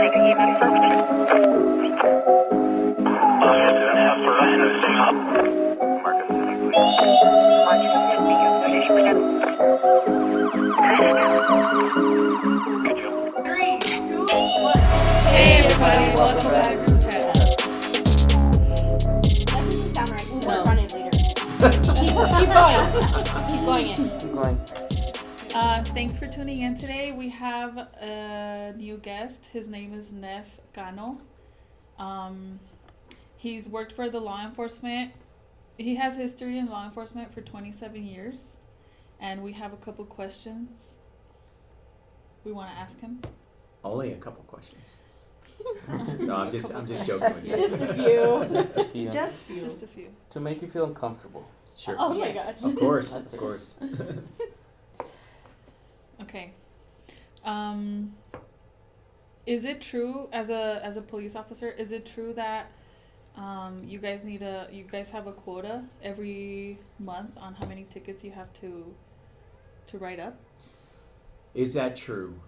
Three, two, one. Hey everybody, welcome back to the channel. Let me sit down right. We'll work on it later. keep going. Keep going in. Keep going. Thanks for tuning in today. We have a new guest. His name is NEFTALI Cano. He's worked for the law enforcement. He has history in law enforcement for 27 years. And we have a couple questions we want to ask him. Only a couple questions. No, I'm just joking with you. Just a few. Just a few. Just a few. To make you feel uncomfortable. Sure. Oh my gosh. Of course, That's of it. course. Okay. Is it true as a police officer? Is it true that you guys have a quota every month on how many tickets you have to write up? Is that true?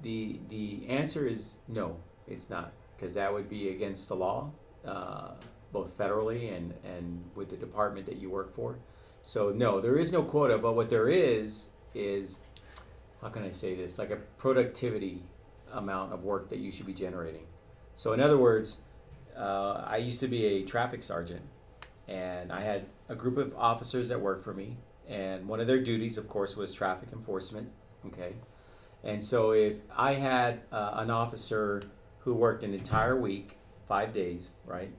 The answer is no, it's not, because that would be against the law, both federally and with the department that you work for. So no, there is no quota, but what there is, how can I say this, like a productivity amount of work that you should be generating. So in other words, I used to be a traffic sergeant, and I had a group of officers that worked for me, and one of their duties, of course, was traffic enforcement, okay? And so if I had an officer who worked an entire week, 5 days, right?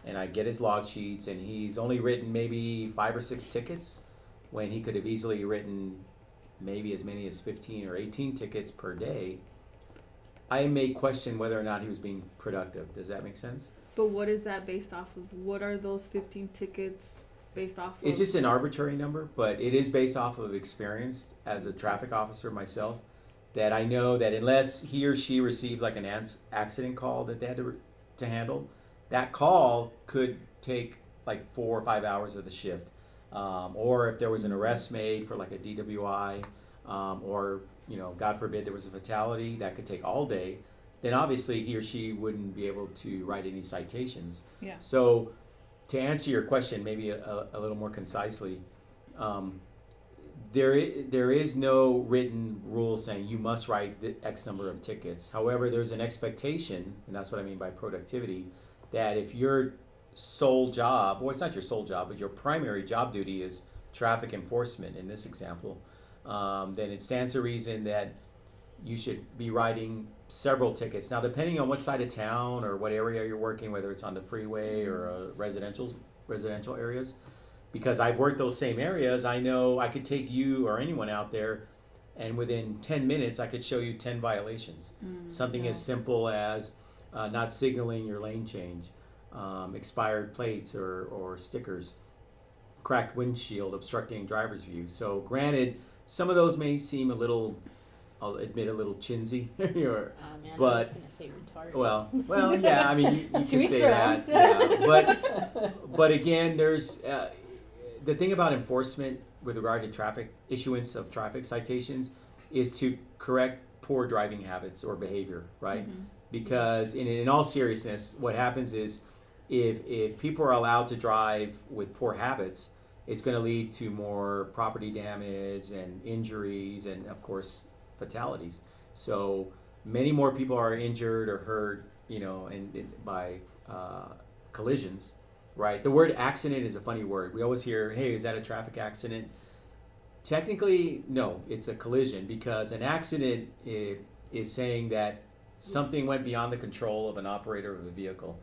And I get his log sheets, and he's only written maybe 5 or 6 tickets when he could have easily written maybe as many as 15 or 18 tickets per day, I may question whether or not he was being productive. Does that make sense? But what is that based off of? What are those 15 tickets based off of? It's just an arbitrary number, but it is based off of experience as a traffic officer myself, that I know that unless he or she received like an accident call that they had to handle, that call could take like 4 or 5 hours of the shift. Or if there was an arrest made for like a DWI, or, you know, God forbid there was a fatality, that could take all day, then obviously he or she wouldn't be able to write any citations. Yeah. So to answer your question maybe a little more concisely, there is no written rule saying you must write the X number of tickets. However, there's an expectation, and that's what I mean by productivity, that if your sole job, well, it's not your sole job, but your primary job duty is traffic enforcement in this example, then it stands to reason that you should be writing several tickets. Now, depending on what side of town or what area you're working, whether it's on the freeway or residential areas, because I've worked those same areas, I know I could take you or anyone out there, and within 10 minutes I could show you 10 violations. Something as simple as not signaling your lane change, expired plates or stickers, cracked windshield, obstructing driver's view. So granted, some of those may seem a little, I'll admit, a little chintzy, or, Oh man, but I was gonna say retarded. well, yeah. I mean, you To could each say their that, own. yeah. But again, there's the thing about enforcement with regard to issuance of traffic citations is to correct poor driving habits or behavior, right? Mm-hmm. Because in all seriousness, what happens is if people are allowed to drive with poor habits, it's going to lead to more property damage and injuries and, of course, fatalities. So many more people are injured or hurt, you know, by collisions, right? The word accident is a funny word. We always hear, hey, is that a traffic accident? Technically, no, it's a collision, because an accident is saying that something went beyond the control of an operator of a vehicle.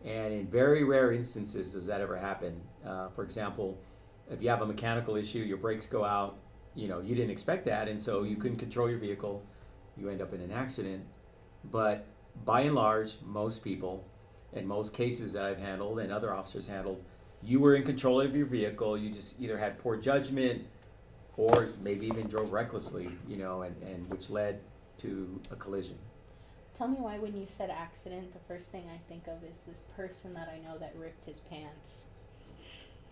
And in very rare instances does that ever happen. For example, if you have a mechanical issue, your brakes go out, you know, you didn't expect that, and so you couldn't control your vehicle, you end up in an accident. But by and large, most people, in most cases that I've handled and other officers handled, you were in control of your vehicle, you just either had poor judgment or maybe even drove recklessly, you know, and which led to a collision. Tell me why when you said accident, the first thing I think of is this person that I know that ripped his pants.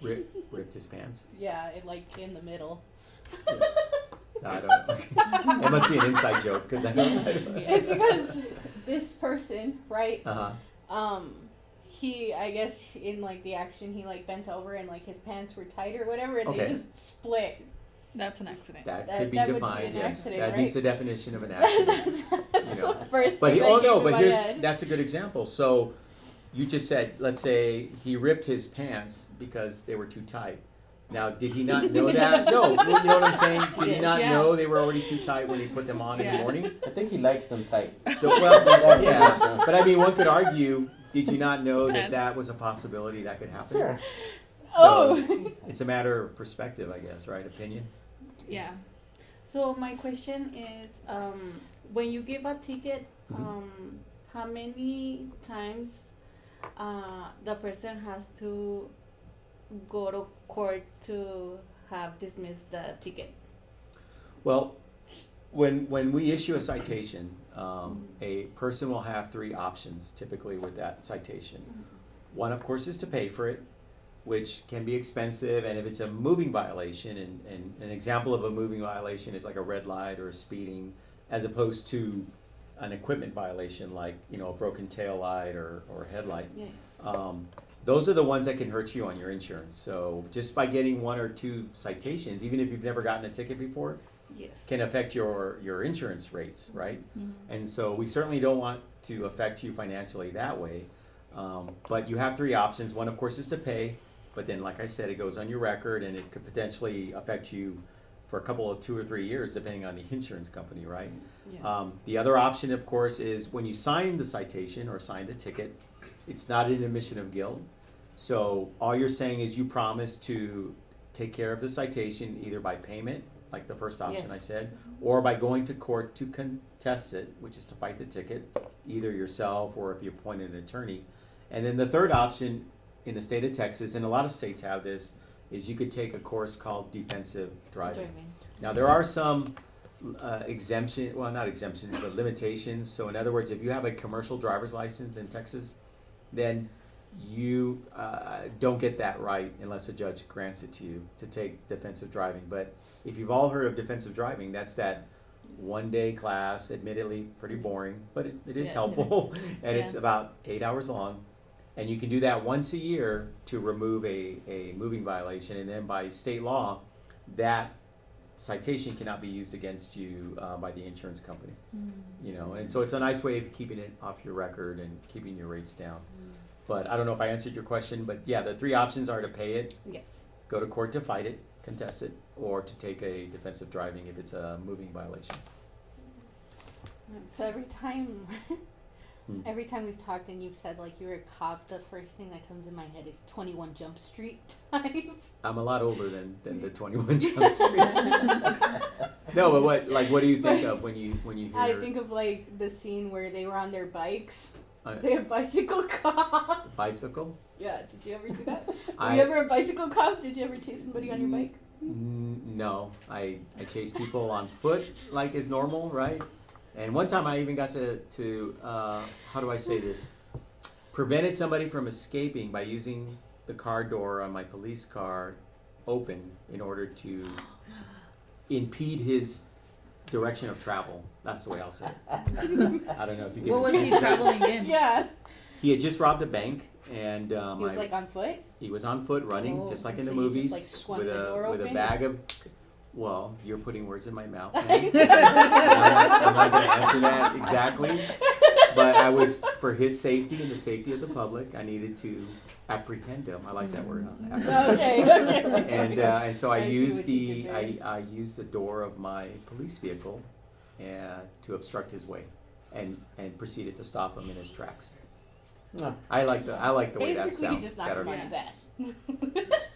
Ripped his pants? Yeah, like in the middle. No, I don't know. It must be an inside joke, because I don't. It's because this person, right? Uh-huh. He, I guess, in like the action, he like bent over and like his pants were tight or whatever, and Okay. they just split. That's an accident. That That- could be that would be defined. an Yes, accident, that right? meets the definition of an accident. That's You know. the first But thing that came to my head. that's a good example. So you just said, let's say he ripped his pants because they were too tight. Now, did he not know that? No, you know what I'm saying? Did he not Yeah. know they were already too tight when he put them on in the Yeah. morning? I think he likes them tight. So, well, That's yeah. it. But I mean, one could argue, did you not know that Depends. that was a possibility that could happen? Sure. So Oh. it's a matter of perspective, I guess, right? Opinion. Yeah. So my question is, when you give a ticket, Mhm. how many times the person has to go to court to have dismissed the ticket? Well, when we issue a citation, a person will have three options typically with that citation. One, of course, is to pay for it, which can be expensive, and if it's a moving violation, and an example of a moving violation is like a red light or a speeding, as opposed to an equipment violation like, you know, a broken tail light or a headlight. Yeah. Those are the ones that can hurt you on your insurance. So just by getting one or two citations, even if you've never gotten a ticket before, Yes. can affect your insurance rates, right? Mhm. And so we certainly don't want to affect you financially that way. But you have three options. One, of course, is to pay. But then, like I said, it goes on your record, and it could potentially affect you for a couple of 2 or 3 years, depending on the insurance company, right? Yeah. The other option, of course, is when you sign the citation or sign the ticket, it's not an admission of guilt. So all you're saying is you promise to take care of the citation either by payment, like the first option I Yes. said, or by going to court to contest it, which is to fight the ticket, either yourself or if you appoint an attorney. And then the third option in the state of Texas, and a lot of states have this, is you could take a course called defensive driving. Now, there are some not exemptions, but limitations. So in other words, if you have a commercial driver's license in Texas, then you don't get that right unless a judge grants it to you to take defensive driving. But if you've all heard of defensive driving, that's that 1-day class, admittedly pretty boring, but it is Yes. helpful, and it's Yeah. about 8 hours long. And you can do that once a year to remove a moving violation, and then by state law, that citation cannot be used against you by the insurance company. You know, and so it's a nice way of keeping it off your record and keeping your rates down. But I don't know if I answered your question, but yeah, the three options are to pay it, Yes. go to court to fight it, contest it, or to take a defensive driving if it's a moving violation. So every time, Hmm. every time we've talked and you've said like you're a cop, the first thing that comes in my head is 21 Jump Street type. I'm a lot older than the 21 Jump Street. No, but what do you think of when you hear? I think of like the scene where they were on their bikes. uh, They have bicycle cops. bicycle. Yeah, did you ever do that? Were I- you ever a bicycle cop? Did you ever chase somebody on your bike? No, I chase people on foot like is normal, right? And one time I even got to how do I say this? Prevented somebody from escaping by using the car door on my police car open in order to impede his direction of travel. That's the way I'll say it. I don't know if you get What was the he sense of that. traveling in? Yeah. He had just robbed a bank, and He was like on foot. he was on foot running, Oh, just like in so the you just, movies, like, swung with the door a open? bag of. Well, you're putting words in my mouth. man. I'm not going to answer that exactly, but I was, for his safety and the safety of the public, I needed to apprehend him. I like that word. Huh? Apprehend. Okay. And so I I see used what you did there. I used the door of my police vehicle to obstruct his way, and proceeded to stop him in his tracks. No. I like the way that Basically, you sounds just knocked better. him on his ass.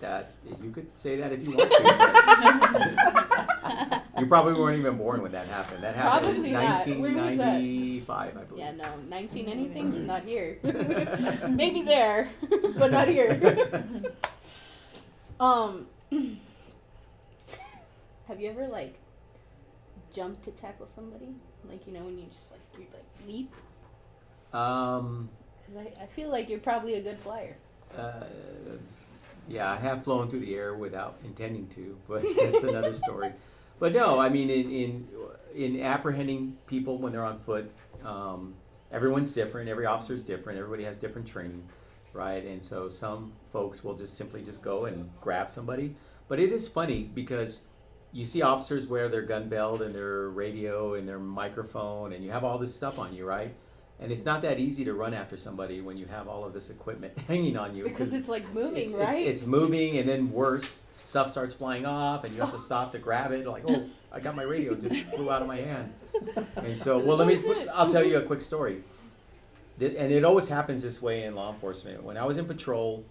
That you could say that if you want to. But you probably weren't even born when that happened. That happened Probably in not. Where was that? 1995, I believe. Yeah, no, 19 anything's not here. Maybe there, but not here. Have you ever like jumped to tackle somebody? Like, you know, when you just like you like leap? Because I feel like you're probably a good flyer. Yeah, I have flown through the air without intending to, but that's another story. But no, I mean, in apprehending people when they're on foot, everyone's different. Every officer is different. Everybody has different training, right? And so some folks will just simply just go and grab somebody. But it is funny because you see officers wear their gun belt and their radio and their microphone, and you have all this stuff on you, right? And it's not that easy to run after somebody when you have all of this equipment hanging on you. Because it's like moving, It's- right? It's moving, and then worse, stuff starts flying off, and you have to stop to grab it. Like, oh, I got my radio, it just flew out of my hand. And so, well, I'll tell you a quick story. And it always happens this way in law enforcement. When I was in patrol,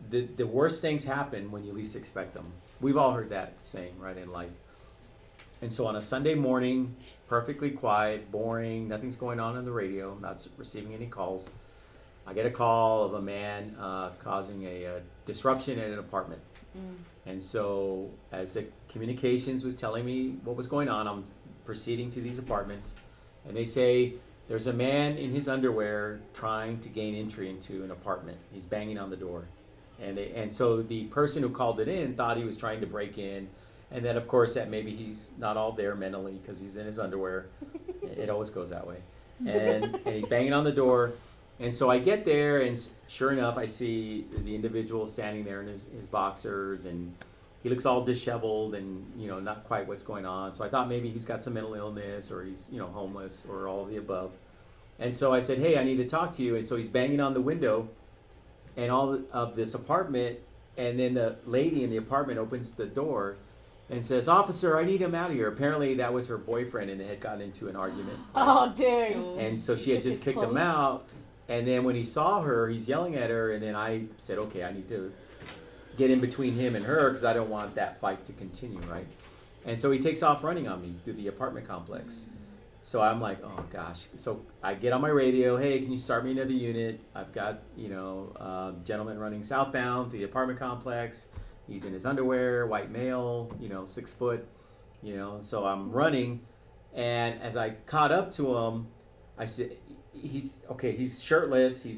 the worst things happen when you least expect them. We've all heard that saying, right, in life. And so on a Sunday morning, perfectly quiet, boring, nothing's going on the radio, not receiving any calls. I get a call of a man causing a disruption in an apartment. And so as the communications was telling me what was going on, I'm proceeding to these apartments. And they say, there's a man in his underwear trying to gain entry into an apartment. He's banging on the door. And so the person who called it in thought he was trying to break in. And then, of course, that maybe he's not all there mentally because he's in his underwear. It always goes that way. And he's banging on the door. And so I get there, and sure enough, I see the individual standing there in his boxers, and he looks all disheveled and, not quite what's going on. So I thought maybe he's got some mental illness, or he's, homeless, or all of the above. And so I said, hey, I need to talk to you. And so he's banging on the window and all of this apartment. And then the lady in the apartment opens the door and says, officer, I need him out of here. Apparently that was her boyfriend, and they had gotten into an argument. Oh, dang. And so she had Took just his kicked him clothes? out. And then when he saw her, he's yelling at her. And then I said, okay, I need to get in between him and her because I don't want that fight to continue, right? And so he takes off running on me through the apartment complex. So I'm like, oh gosh. So I get on my radio, hey, can you start me another unit? I've got, gentleman running southbound to the apartment complex. He's in his underwear, white male, 6 foot, so I'm running. And as I caught up to him, I said, he's shirtless. He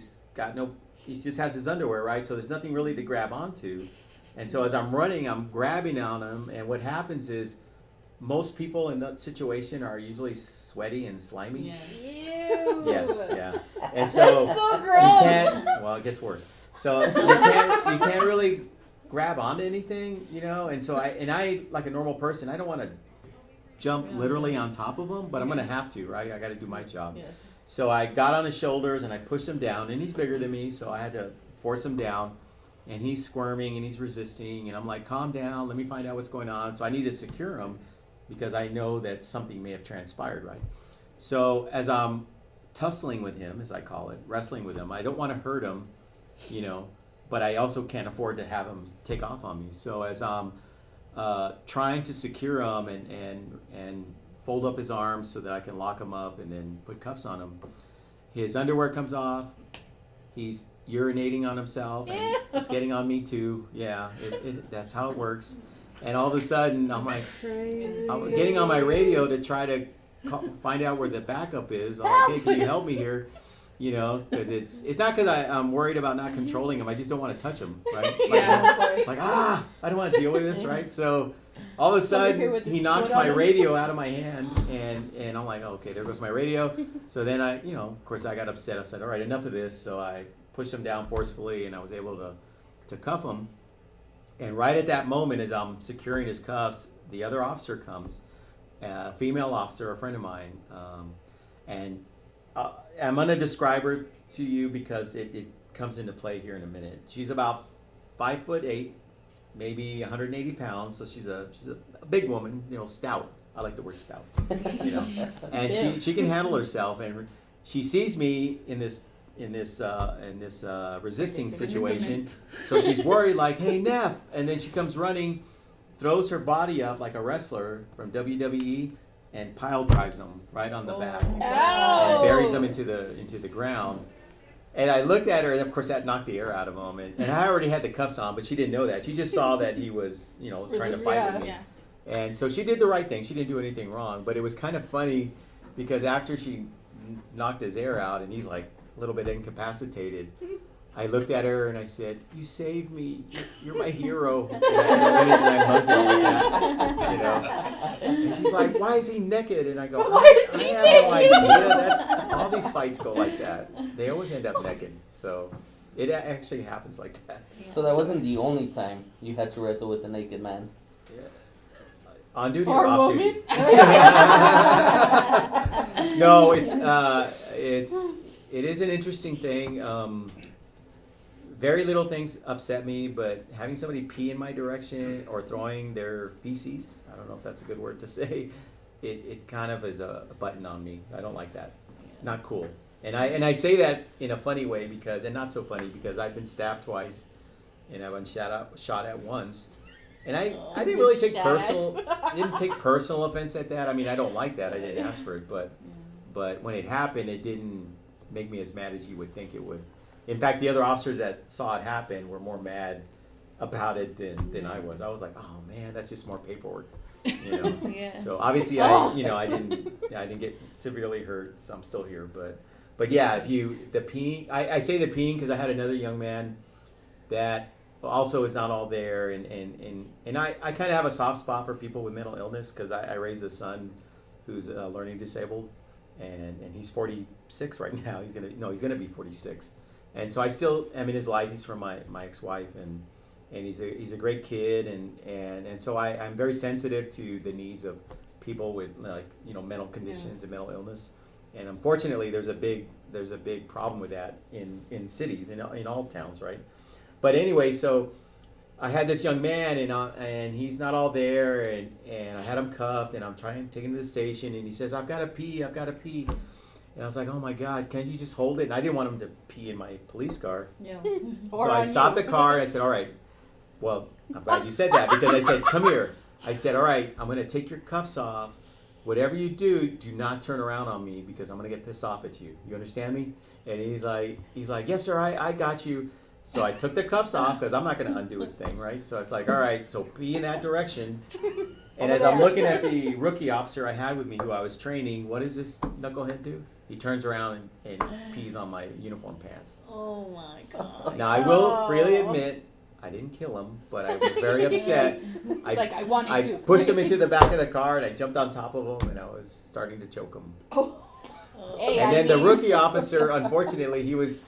just has his underwear, right? So there's nothing really to grab onto. And so as I'm running, I'm grabbing on him. And what happens is, most people in that situation are usually sweaty and slimy. Yeah. Ew. Yes, yeah. And so That's so you gross. can't. Well, it gets worse. So you can't really grab onto anything, And so I like a normal person, I don't want to jump literally on top of him, but I'm gonna have to, right? I got to do my job. Yeah. So I got on his shoulders and I pushed him down, and he's bigger than me, so I had to force him down. And he's squirming and he's resisting, and I'm like, calm down, let me find out what's going on. So I need to secure him because I know that something may have transpired, right? So as I'm tussling with him, as I call it, wrestling with him, I don't want to hurt him, but I also can't afford to have him take off on me. So as I'm trying to secure him and fold up his arms so that I can lock him up and then put cuffs on him, his underwear comes off, he's urinating on himself, and it's getting on me too. Yeah, that's how it works. And all of a sudden, I'm like, I'm getting on my radio to try to find out where the backup is. I'm like, hey, can you help me here? Because it's not because I'm worried about not controlling him. I just don't want to touch him, right? Like, I don't want to deal with this, right? So all of a sudden, he knocks my radio out of my hand, and I'm like, oh, okay, there goes my radio. So then of course, I got upset. I said, all right, enough of this. So I pushed him down forcefully, and I was able to cuff him. And right at that moment, as I'm securing his cuffs, the other officer comes, a female officer, a friend of mine, and I'm going to describe her to you because it comes into play here in a minute. She's about 5'8", maybe 180 pounds, so she's a big woman, stout. I like the word stout, and she can handle herself, and she sees me in this resisting situation. So she's worried, like, hey, Neff. And then she comes running, throws her body up like a wrestler from WWE, and pile drives him right on the back. And buries him into the ground. And I looked at her, and of course that knocked the air out of him. And I already had the cuffs on, but she didn't know that. She just saw that he was, trying to fight with me. Yeah. And so she did the right thing. She didn't do anything wrong. But it was kind of funny because after she knocked his air out and he's like a little bit incapacitated, I looked at her and I said, "You saved me. You're my hero." And I went in and I hugged her like that, you know. And she's like, "Why is he naked?" And I go, Why is I he have no naked?" idea. That's all these fights go like that. They always end up naked. So it actually happens like that. So that wasn't the only time you had to wrestle with a naked man. Yeah. On duty Or or off woman? duty? No, it is an interesting thing. Very little things upset me, but having somebody pee in my direction or throwing their feces, I don't know if that's a good word to say, it kind of is a button on me. I don't like that. Not cool. And I say that in a funny way because, and not so funny because I've been stabbed twice and I've been shot at once. And I didn't really take didn't take personal offense at that. I mean, I don't like that. I didn't ask for it, but when it happened, it didn't make me as mad as you would think it would. In fact, the other officers that saw it happen were more mad about it than I was. I was like, "Oh man, that's just more paperwork," you know. Yeah. So obviously, I didn't get severely hurt, so I'm still here. But yeah, the peeing, I say the peeing because I had another young man that also is not all there, and I kind of have a soft spot for people with mental illness because I raised a son who's learning disabled, and he's 46 right now. He's gonna be 46, and so I still am in his life. He's from my ex-wife, and he's a great kid, and so I'm very sensitive to the needs of people with mental conditions and mental illness. And unfortunately, there's a big problem with that in cities, in all towns, right? But anyway, so I had this young man, and he's not all there, and I had him cuffed, and I'm trying to take him to the station, and he says, "I've got to pee." And I was like, "Oh my God, can't you just hold it?" And I didn't want him to pee in my police car. Yeah. So I stopped the car, and I said, "All right, well, I'm glad you said that," because I said, "Come here." I said, "All right, I'm going to take your cuffs off. Whatever you do not turn around on me because I'm going to get pissed off at you. You understand me?" And he's like, "Yes, sir, I got you." So I took the cuffs off because I'm not going to undo his thing, right? So it's like, all right, so pee in that direction. And as I'm looking at the rookie officer I had with me who I was training, what does this knucklehead do? He turns around and pees on my uniform pants. Oh my God. Now, I will freely admit, I didn't kill him, but I was very upset. I wanted I to. pushed him into the back of the car, and I jumped on top of him, and I was starting to choke him. Hey, And then the rookie officer, unfortunately, he was...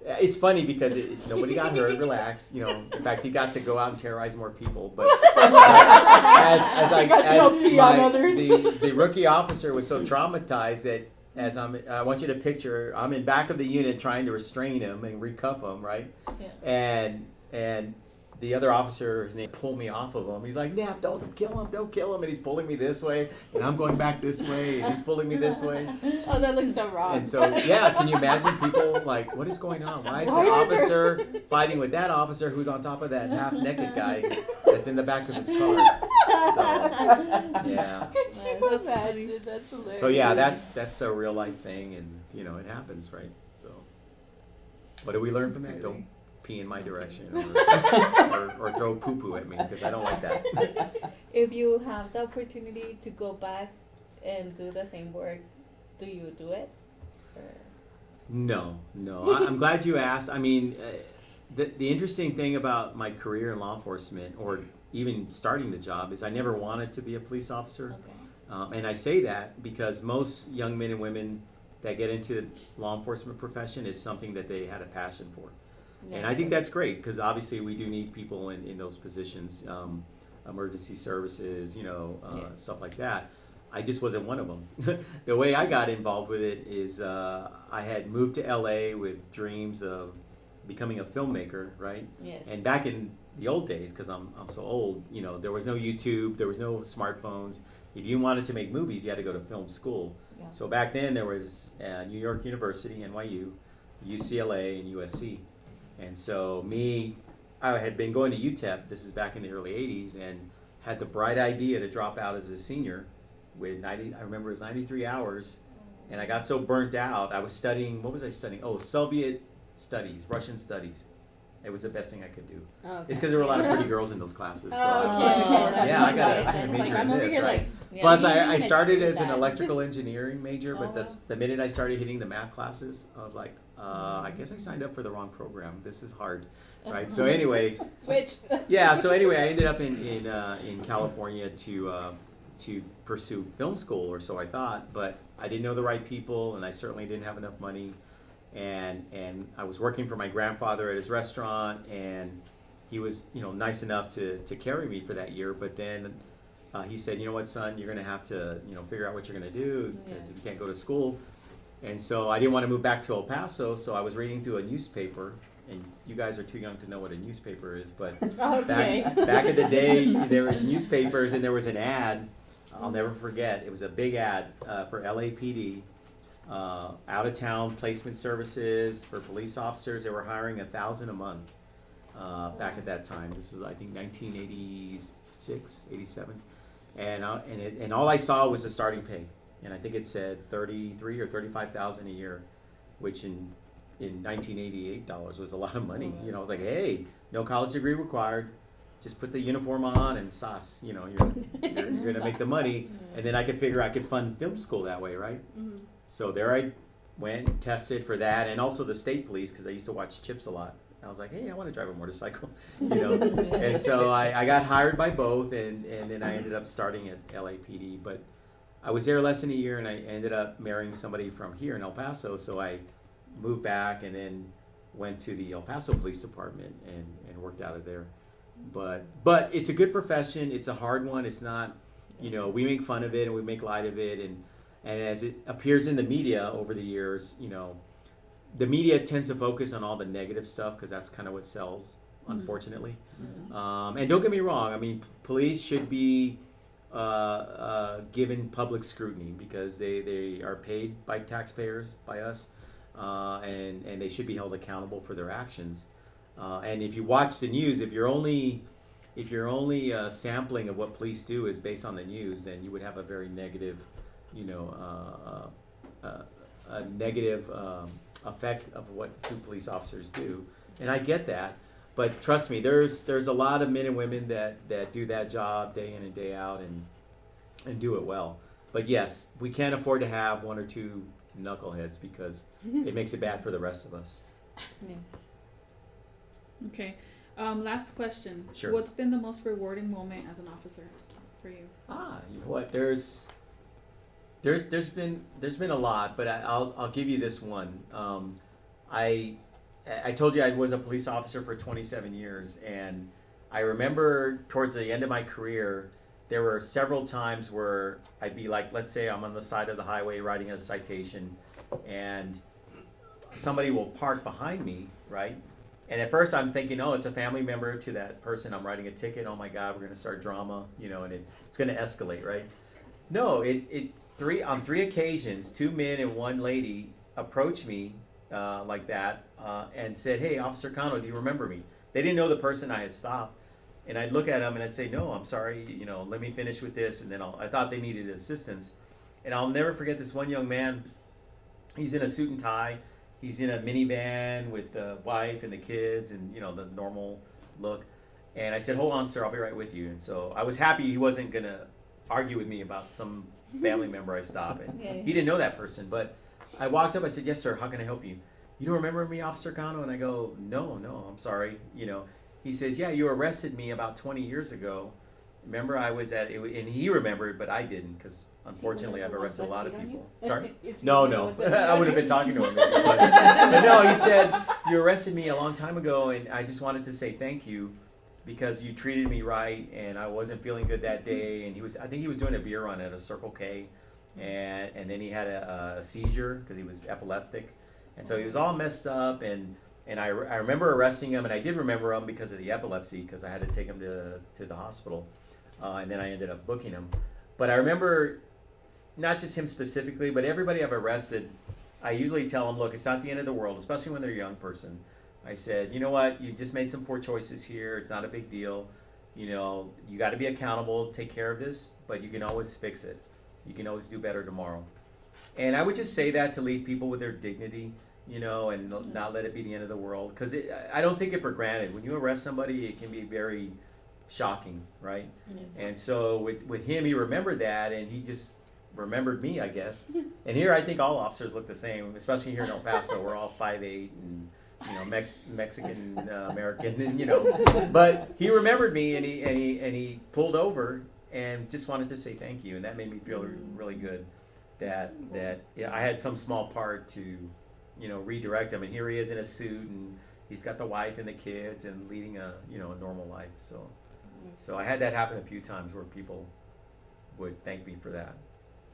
It's funny because nobody got hurt. Relax, In fact, he got to go out and terrorize more people. But the rookie officer was so traumatized that I want you to picture, I'm in back of the unit trying to restrain him and recuff him, right? Yeah. And the other officer, his name, pulled me off of him. He's like, "Neff, don't kill him. And he's pulling me this way, and I'm going back this way, and he's pulling me this way. Oh, that looks so wrong. And so, yeah, can you imagine people like, what is going on? Why is an officer fighting with that officer who's on top of that half-naked guy that's in the back of his car? So, yeah. Could you imagine? That's hilarious. So, yeah, that's a real-life thing, and, it happens, right? So, what do we learn from that? Don't pee in my direction or throw poo-poo at me because I don't like that. If you have the opportunity to go back and do the same work, do you do it? Or? No. I'm glad you asked. I mean, the interesting thing about my career in law enforcement, or even starting the job, is I never wanted to be a police officer. Okay. And I say that because most young men and women that get into the law enforcement profession is something that they had a passion for. Yeah. And I think that's great because obviously we do need people in those positions, emergency services, Yes. stuff like that. I just wasn't one of them. The way I got involved with it is I had moved to LA with dreams of becoming a filmmaker, right? Yes. And back in the old days, because I'm so old, there was no YouTube, there was no smartphones. If you wanted to make movies, you had to go to film school. Yeah. So back then there was New York University, NYU, UCLA, and USC. And so I had been going to UTEP, this is back in the early 80s, and had the bright idea to drop out as a senior with I remember it was 93 hours, and I got so burnt out. I was studying, what was I studying? Oh, Soviet studies, Russian studies. It was the best thing I could do. Okay. It's because there were a lot of pretty girls in those classes. So I was Okay, like, that yeah, I makes got sense. to major Like, in I'm over this, here right? like, Yeah. Plus, You I had started said as an that. electrical engineering major, but Oh. the minute I started hitting the math classes, I was like, I guess I signed up for the wrong program. This is hard, right? So anyway, Switch. yeah. So anyway, I ended up in California to pursue film school, or so I thought. But I didn't know the right people, and I certainly didn't have enough money. And I was working for my grandfather at his restaurant, and he was nice enough to carry me for that year. But then he said, you know what, son, you're going to have to figure out what you're going to do because Yeah. you can't go to school. And so I didn't want to move back to El Paso, so I was reading through a newspaper. And you guys are too young to know what a newspaper is, but Okay. back in the day, there was newspapers and there was an ad. I'll never forget. It was a big ad for LAPD, out of town placement services for police officers. They were hiring 1,000 a month back at that time. This is, I think, 1986, 87, and all I saw was the starting pay, and I think it said 33 or 35,000 a year, which in $1988 was a lot of money. I was like, hey, no college degree required. Just put the uniform on and sauce. You're gonna make the money, and then I could figure I could fund film school that way, right? Mhm. So there I went and tested for that, and also the state police because I used to watch Chips a lot. I was like, hey, I want to drive a motorcycle, And so I got hired by both, and then I ended up starting at LAPD. But I was there less than a year, and I ended up marrying somebody from here in El Paso. So I moved back and then went to the El Paso Police Department and worked out of there. But it's a good profession. It's a hard one. It's not, we make fun of it and we make light of it, and as it appears in the media over the years, the media tends to focus on all the negative stuff because that's kind of what sells, unfortunately. And don't get me wrong. I mean, police should be given public scrutiny because they are paid by taxpayers, by us, and they should be held accountable for their actions. And if you watch the news, if your only sampling of what police do is based on the news, then you would have a very negative, a negative effect of what two police officers do. And I get that, but trust me, there's a lot of men and women that do that job day in and day out and do it well. But yes, we can't afford to have one or two knuckleheads because it makes it bad for the rest of us. Yeah. Okay. Last question. Sure. What's been the most rewarding moment as an officer for you? You know what? There's been a lot, but I'll give you this one. I told you I was a police officer for 27 years, and I remember towards the end of my career, there were several times where I'd be like, let's say I'm on the side of the highway writing a citation, and somebody will park behind me, right? And at first I'm thinking, oh, it's a family member to that person I'm writing a ticket. Oh my God, we're gonna start drama, and it's gonna escalate, right? No, on three occasions, two men and one lady approached me like that and said, hey, Officer Cano, do you remember me? They didn't know the person I had stopped. And I'd look at them and I'd say, no, I'm sorry, let me finish with this. And then I thought they needed assistance. And I'll never forget this one young man. He's in a suit and tie. He's in a minivan with the wife and the kids and, the normal look. And I said, hold on, sir, I'll be right with you. And so I was happy he wasn't going to argue with me about some family member I stopped. And Yeah. he didn't know that person. But I walked up, I said, yes, sir, how can I help you? You don't remember me, Officer Cano? And I go, no, I'm sorry. He says, yeah, you arrested me about 20 years ago. Remember, I was at, and he remembered, but I didn't because unfortunately I've arrested a lot of people. Sorry? No, I would have been talking to him if it wasn't. But no, he said, you arrested me a long time ago, and I just wanted to say thank you because you treated me right, and I wasn't feeling good that day. And I think he was doing a beer run at a Circle K, and then he had a seizure because he was epileptic. And so he was all messed up, and I remember arresting him, and I did remember him because of the epilepsy because I had to take him to the hospital, and then I ended up booking him. But I remember not just him specifically, but everybody I've arrested, I usually tell them, look, it's not the end of the world, especially when they're a young person. I said, you know what, you just made some poor choices here. It's not a big deal. You got to be accountable, take care of this, but you can always fix it. You can always do better tomorrow. And I would just say that to leave people with their dignity, and not let it be the end of the world. Because I don't take it for granted. When you arrest somebody, it can be very shocking, right? Yes. And so with him, he remembered that, and he just remembered me, I guess. And here, I think all officers look the same, especially here in El Paso. We're all 5'8" and Mexican American, and But he remembered me, and he pulled over and just wanted to say thank you, and that made me feel really good. That I had some small part to, redirect him. And here he is in a suit, and he's got the wife and the kids, and leading a normal life. So I had that happen a few times where people would thank me for that,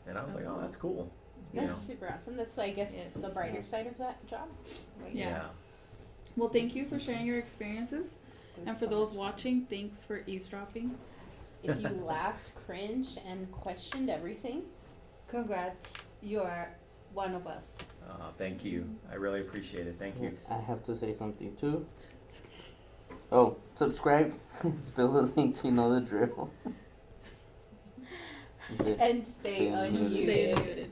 and I was like, oh, that's cool. That's super awesome. That's, I guess, Yes. the brighter side of that job. Right? Yeah. Well, thank you for sharing your experiences. And for So those much. watching, thanks for eavesdropping. If you laughed, cringed, and questioned everything, Congrats, you are one of us. Thank you. I really appreciate it. Thank you. I have to say something too. Oh, subscribe. Spill the link. You know the drill. He said, and stay Stay unmuted. unmuted. Stay muted.